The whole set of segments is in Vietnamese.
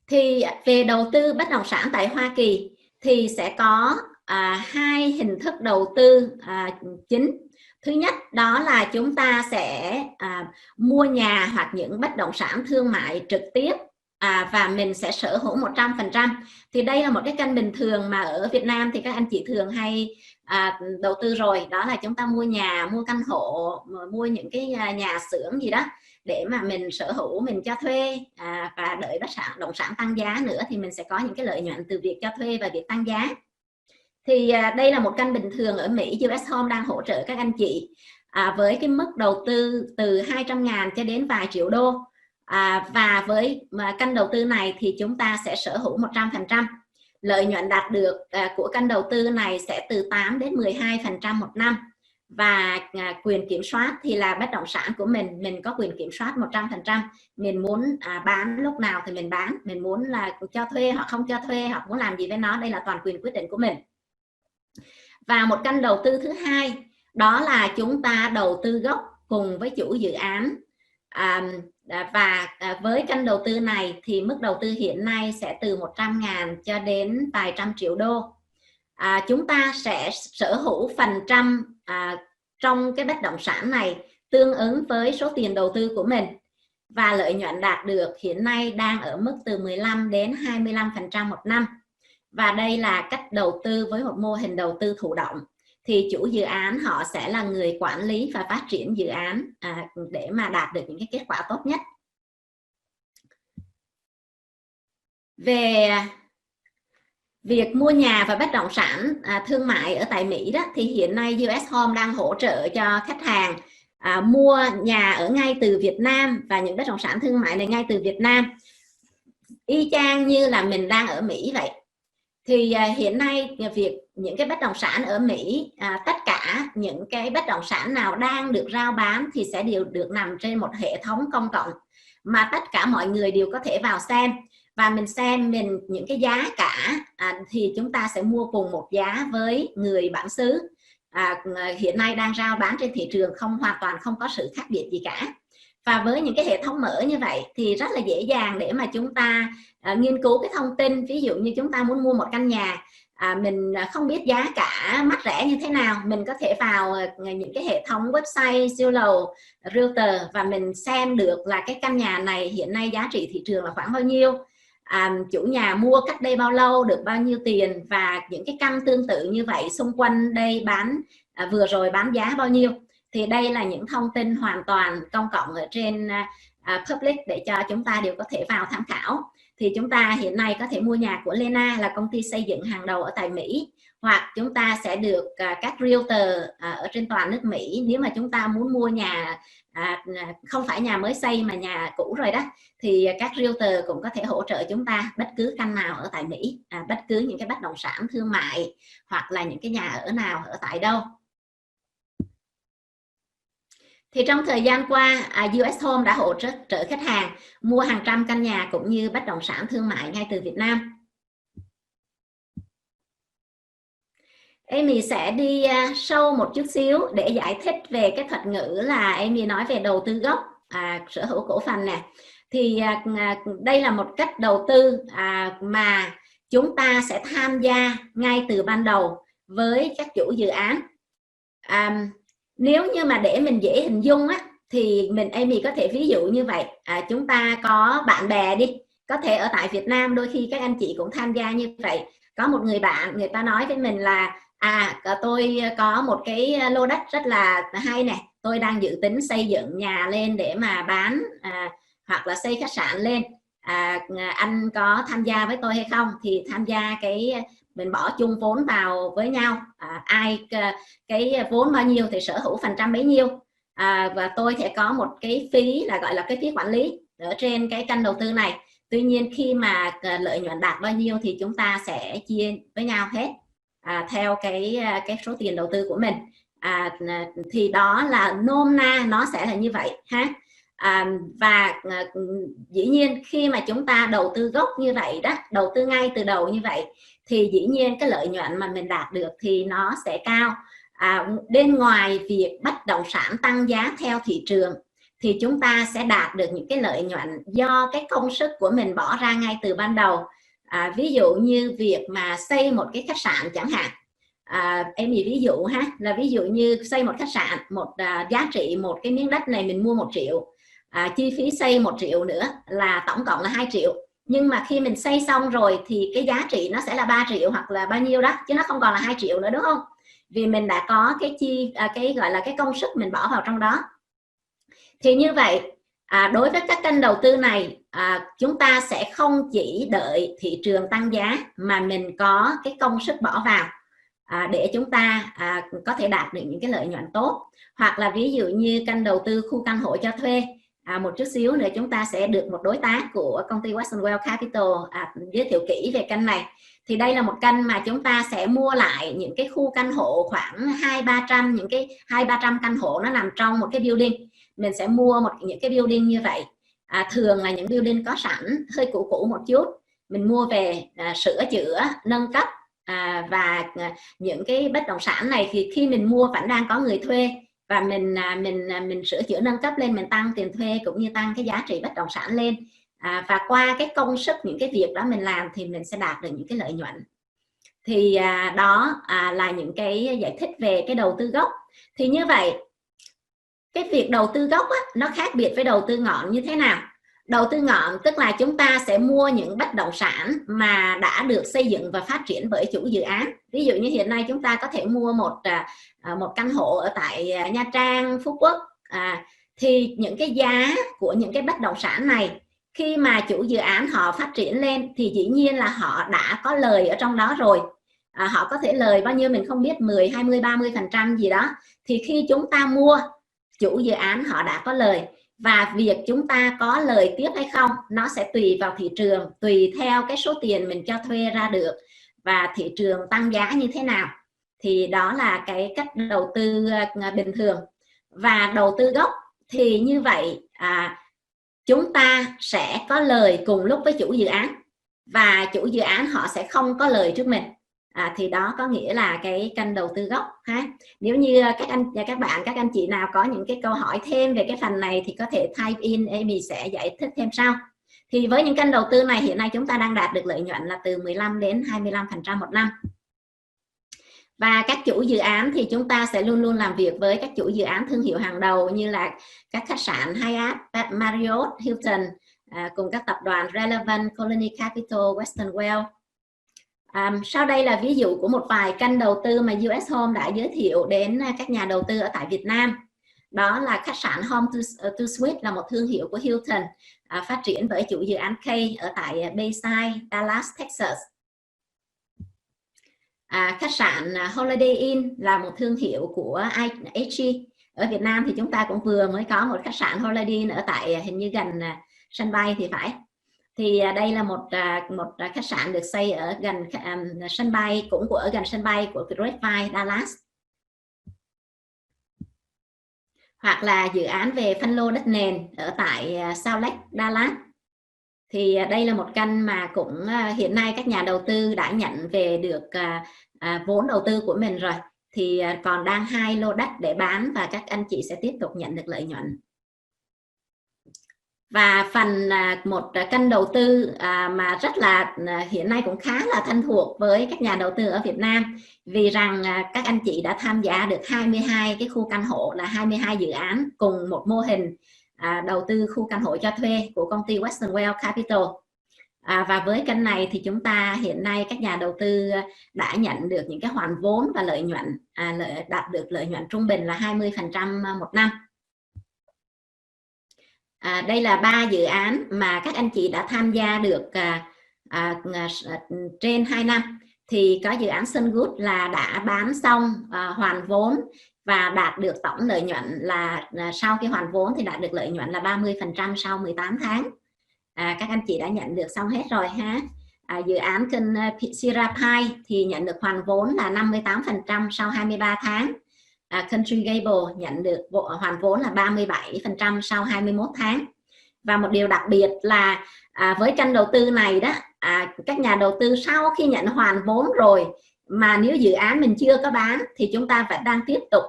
Thì về đầu tư bất động sản tại Hoa Kỳ thì sẽ có hai hình thức đầu tư chính. Thứ nhất đó là chúng ta sẽ mua nhà hoặc những bất động sản thương mại trực tiếp và mình sẽ sở hữu 100%. Thì đây là một cái kênh bình thường mà ở Việt Nam thì các anh chị thường hay đầu tư rồi, đó là chúng ta mua nhà, mua căn hộ, mua những cái nhà xưởng gì đó để mà mình sở hữu, mình cho thuê và đợi bất động sản tăng giá nữa thì mình sẽ có những cái lợi nhuận từ việc cho thuê và việc tăng giá. Thì đây là một kênh bình thường ở Mỹ. US Home đang hỗ trợ các anh chị với cái mức đầu tư từ 200.000 cho đến vài triệu đô, và với kênh đầu tư này thì chúng ta sẽ sở hữu 100%. Lợi nhuận đạt được của kênh đầu tư này sẽ từ 8 đến 12% một năm, và quyền kiểm soát thì là bất động sản của mình có quyền kiểm soát 100%. Mình muốn bán lúc nào thì mình bán, mình muốn là cho thuê hoặc không cho thuê hoặc muốn làm gì với nó, đây là toàn quyền quyết định của mình. Và một kênh đầu tư thứ hai đó là chúng ta đầu tư gốc cùng với chủ dự án, và với kênh đầu tư này thì mức đầu tư hiện nay sẽ từ 100.000 cho đến vài trăm triệu đô. Chúng ta sẽ sở hữu phần trăm trong cái bất động sản này tương ứng với số tiền đầu tư của mình, và lợi nhuận đạt được hiện nay đang ở mức từ 15 đến 25% một năm. Và đây là cách đầu tư với một mô hình đầu tư thụ động, thì chủ dự án họ sẽ là người quản lý và phát triển dự án để mà đạt được những cái kết quả tốt nhất. Về việc mua nhà và bất động sản thương mại ở tại Mỹ đó, thì hiện nay US Home đang hỗ trợ cho khách hàng mua nhà ở ngay từ Việt Nam và những bất động sản thương mại này ngay từ Việt Nam, y chang như là mình đang ở Mỹ vậy. Thì hiện nay việc những cái bất động sản ở Mỹ, tất cả những cái bất động sản nào đang được rao bán thì sẽ đều được nằm trên một hệ thống công cộng mà tất cả mọi người đều có thể vào xem, và mình xem những cái giá cả thì chúng ta sẽ mua cùng một giá với người bản xứ hiện nay đang rao bán trên thị trường, hoàn toàn không có sự khác biệt gì cả. Và với những cái hệ thống mở như vậy thì rất là dễ dàng để mà chúng ta nghiên cứu cái thông tin. Ví dụ như chúng ta muốn mua một căn nhà, mình không biết giá cả mắc rẻ như thế nào, mình có thể vào những cái hệ thống website siêu lầu Realtor và mình xem được là cái căn nhà này hiện nay giá trị thị trường là khoảng bao nhiêu, chủ nhà mua cách đây bao lâu, được bao nhiêu tiền, và những cái căn tương tự như vậy xung quanh đây bán vừa rồi bán giá bao nhiêu. Thì đây là những thông tin hoàn toàn công cộng ở trên public để cho chúng ta đều có thể vào tham khảo. Thì chúng ta hiện nay có thể mua nhà của Lena, là công ty xây dựng hàng đầu ở tại Mỹ, hoặc chúng ta sẽ được các realtor ở trên toàn nước Mỹ. Nếu mà chúng ta muốn mua nhà không phải nhà mới xây mà nhà cũ rồi đó, thì các realtor cũng có thể hỗ trợ chúng ta bất cứ căn nào ở tại Mỹ, bất cứ những cái bất động sản thương mại hoặc là những cái nhà ở nào ở tại đâu. Thì trong thời gian qua, US Home đã hỗ trợ khách hàng mua hàng trăm căn nhà cũng như bất động sản thương mại ngay từ Việt Nam. Amy sẽ đi sâu một chút xíu để giải thích về cái thuật ngữ là Amy nói về đầu tư gốc, sở hữu cổ phần nè. Thì đây là một cách đầu tư mà chúng ta sẽ tham gia ngay từ ban đầu với các chủ dự án. Nếu như mà để mình dễ hình dung á, thì Amy có thể ví dụ như vậy. Chúng ta có bạn bè đi, có thể ở tại Việt Nam đôi khi các anh chị cũng tham gia như vậy. Có một người bạn, người ta nói với mình là tôi có một cái lô đất rất là hay nè, tôi đang dự tính xây dựng nhà lên để mà bán hoặc là xây khách sạn lên, anh có tham gia với tôi hay không? Thì tham gia mình bỏ chung vốn vào với nhau, ai cái vốn bao nhiêu thì sở hữu phần trăm bấy nhiêu, và tôi sẽ có một cái phí là gọi là cái phí quản lý ở trên cái kênh đầu tư này. Tuy nhiên khi mà lợi nhuận đạt bao nhiêu thì chúng ta sẽ chia với nhau hết theo cái số tiền đầu tư của mình. Thì đó là nôm na nó sẽ là như vậy ha. Và dĩ nhiên khi mà chúng ta đầu tư gốc như vậy đó, đầu tư ngay từ đầu như vậy, thì dĩ nhiên cái lợi nhuận mà mình đạt được thì nó sẽ cao. Bên ngoài việc bất động sản tăng giá theo thị trường thì chúng ta sẽ đạt được những cái lợi nhuận do cái công sức của mình bỏ ra ngay từ ban đầu. Ví dụ như việc mà xây một cái khách sạn chẳng hạn, em ví dụ ha, là ví dụ như xây một khách sạn, giá trị một cái miếng đất này mình mua 1 triệu, chi phí xây 1 triệu nữa là tổng cộng là 2 triệu. Nhưng mà khi mình xây xong rồi thì cái giá trị nó sẽ là 3 triệu hoặc là bao nhiêu đó, chứ nó không còn là 2 triệu nữa, đúng không? Vì mình đã có cái gọi là cái công sức mình bỏ vào trong đó. Thì như vậy đối với các kênh đầu tư này, chúng ta sẽ không chỉ đợi thị trường tăng giá mà mình có cái công sức bỏ vào để chúng ta có thể đạt được những cái lợi nhuận tốt. Hoặc là ví dụ như kênh đầu tư khu căn hộ cho thuê, một chút xíu nữa chúng ta sẽ được một đối tác của công ty Western Well Capital giới thiệu kỹ về kênh này. Thì đây là một kênh mà chúng ta sẽ mua lại những cái khu căn hộ khoảng 200-300, những cái 200-300 căn hộ nó nằm trong một cái building. Mình sẽ mua những cái building như vậy, thường là những building có sẵn, hơi cũ một chút, mình mua về sửa chữa, nâng cấp, và những cái bất động sản này thì khi mình mua vẫn đang có người thuê, và mình sửa chữa nâng cấp lên, mình tăng tiền thuê cũng như tăng cái giá trị bất động sản lên, và qua cái công sức những cái việc đó mình làm thì mình sẽ đạt được những cái lợi nhuận. Thì đó là những cái giải thích về cái đầu tư gốc. Thì như vậy cái việc đầu tư gốc nó khác biệt với đầu tư ngọn như thế nào? Đầu tư ngọn tức là chúng ta sẽ mua những bất động sản mà đã được xây dựng và phát triển bởi chủ dự án. Ví dụ như hiện nay chúng ta có thể mua một căn hộ ở tại Nha Trang, Phú Quốc, thì những cái giá của những cái bất động sản này khi mà chủ dự án họ phát triển lên thì dĩ nhiên là họ đã có lời ở trong đó rồi. Họ có thể lời bao nhiêu mình không biết, 10, 20, 30% gì đó. Thì khi chúng ta mua, chủ dự án họ đã có lời, và việc chúng ta có lời tiếp hay không nó sẽ tùy vào thị trường, tùy theo cái số tiền mình cho thuê ra được và thị trường tăng giá như thế nào. Thì đó là cái cách đầu tư bình thường. Và đầu tư gốc thì như vậy chúng ta sẽ có lời cùng lúc với chủ dự án, và chủ dự án họ sẽ không có lời trước mình. Thì đó có nghĩa là cái kênh đầu tư gốc ha. Nếu như các anh chị nào có những cái câu hỏi thêm về cái phần này thì có thể type in, Amy sẽ giải thích thêm sau. Thì với những kênh đầu tư này hiện nay chúng ta đang đạt được lợi nhuận là từ 15 đến 25% một năm. Và các chủ dự án thì chúng ta sẽ luôn luôn làm việc với các chủ dự án thương hiệu hàng đầu như là các khách sạn Hyatt, Marriott, Hilton, cùng các tập đoàn Relevant, Colony Capital, Western Well. Sau đây là ví dụ của một vài kênh đầu tư mà US Home đã giới thiệu đến các nhà đầu tư ở tại Việt Nam. Đó là khách sạn Home to Suite, là một thương hiệu của Hilton, phát triển bởi chủ dự án K ở tại Bayside, Dallas, Texas. Khách sạn Holiday Inn là một thương hiệu của HG. Ở Việt Nam thì chúng ta cũng vừa mới có một khách sạn Holiday Inn ở tại hình như gần sân bay thì phải. Thì đây là một khách sạn được xây ở gần sân bay, cũng ở gần sân bay của Grapevine, Dallas. Hoặc là dự án về phân lô đất nền ở tại Salt Lake, Dallas. Thì đây là một kênh mà cũng hiện nay các nhà đầu tư đã nhận về được vốn đầu tư của mình rồi. Thì còn đang 2 lô đất để bán và các anh chị sẽ tiếp tục nhận được lợi nhuận. Và phần một kênh đầu tư mà rất là hiện nay cũng khá là thân thuộc với các nhà đầu tư ở Việt Nam, vì rằng các anh chị đã tham gia được 22 cái khu căn hộ, là 22 dự án cùng một mô hình đầu tư khu căn hộ cho thuê của công ty Western Well Capital. Và với kênh này thì chúng ta hiện nay các nhà đầu tư đã nhận được những cái hoàn vốn và lợi nhuận, đạt được lợi nhuận trung bình là 20% một năm. Đây là 3 dự án mà các anh chị đã tham gia được trên 2 năm. Thì có dự án Sun Good là đã bán xong, hoàn vốn và đạt được tổng lợi nhuận là sau khi hoàn vốn thì đạt được lợi nhuận là 30% sau 18 tháng. Các anh chị đã nhận được xong hết rồi ha. Dự án kênh Sierra Pine thì nhận được hoàn vốn là 58% sau 23 tháng. Country Gable nhận được hoàn vốn là 37% sau 21 tháng. Và một điều đặc biệt là với kênh đầu tư này đó, các nhà đầu tư sau khi nhận hoàn vốn rồi mà nếu dự án mình chưa có bán thì chúng ta vẫn đang tiếp tục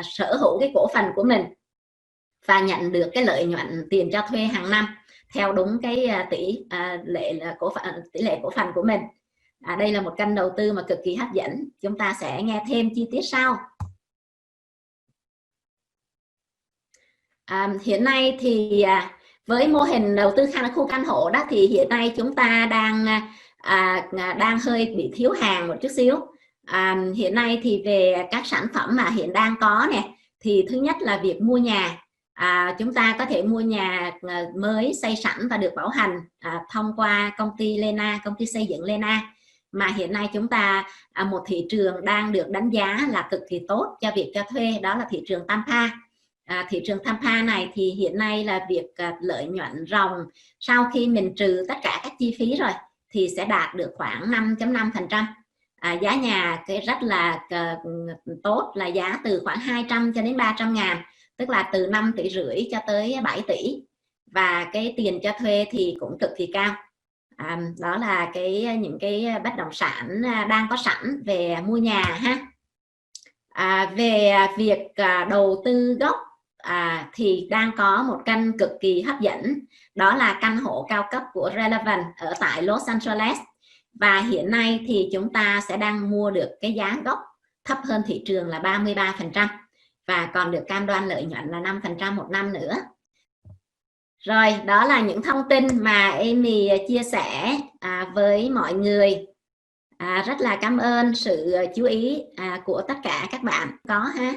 sở hữu cái cổ phần của mình. và nhận được cái lợi nhuận tiền cho thuê hàng năm theo đúng cái tỷ lệ cổ phần của mình. Đây là một kênh đầu tư mà cực kỳ hấp dẫn. Chúng ta sẽ nghe thêm chi tiết sau. Hiện nay thì với mô hình đầu tư khu căn hộ đó, thì hiện nay chúng ta đang hơi bị thiếu hàng một chút xíu. Hiện nay thì về các sản phẩm mà hiện đang có nè, thì thứ nhất là việc mua nhà. Chúng ta có thể mua nhà mới xây sẵn và được bảo hành thông qua công ty Lena, công ty xây dựng Lena. Mà hiện nay chúng ta một thị trường đang được đánh giá là cực kỳ tốt cho việc cho thuê, đó là thị trường Tampa. Thị trường Tampa này thì hiện nay là việc lợi nhuận ròng sau khi mình trừ tất cả các chi phí rồi thì sẽ đạt được khoảng 5.5%. Giá nhà cái rất là tốt, là giá từ khoảng 200 cho đến 300 ngàn, tức là từ 5,5 tỷ cho tới 7 tỷ, và cái tiền cho thuê thì cũng cực kỳ cao. Đó là những cái bất động sản đang có sẵn về mua nhà ha. Về việc đầu tư gốc thì đang có một kênh cực kỳ hấp dẫn, đó là căn hộ cao cấp của Relevant ở tại Los Angeles. Và hiện nay thì chúng ta sẽ đang mua được cái giá gốc thấp hơn thị trường là 33%, và còn được cam đoan lợi nhuận là 5% một năm nữa. Rồi, đó là những thông tin mà Amy chia sẻ với mọi người. Rất là cảm ơn sự chú ý của tất cả các bạn có ha.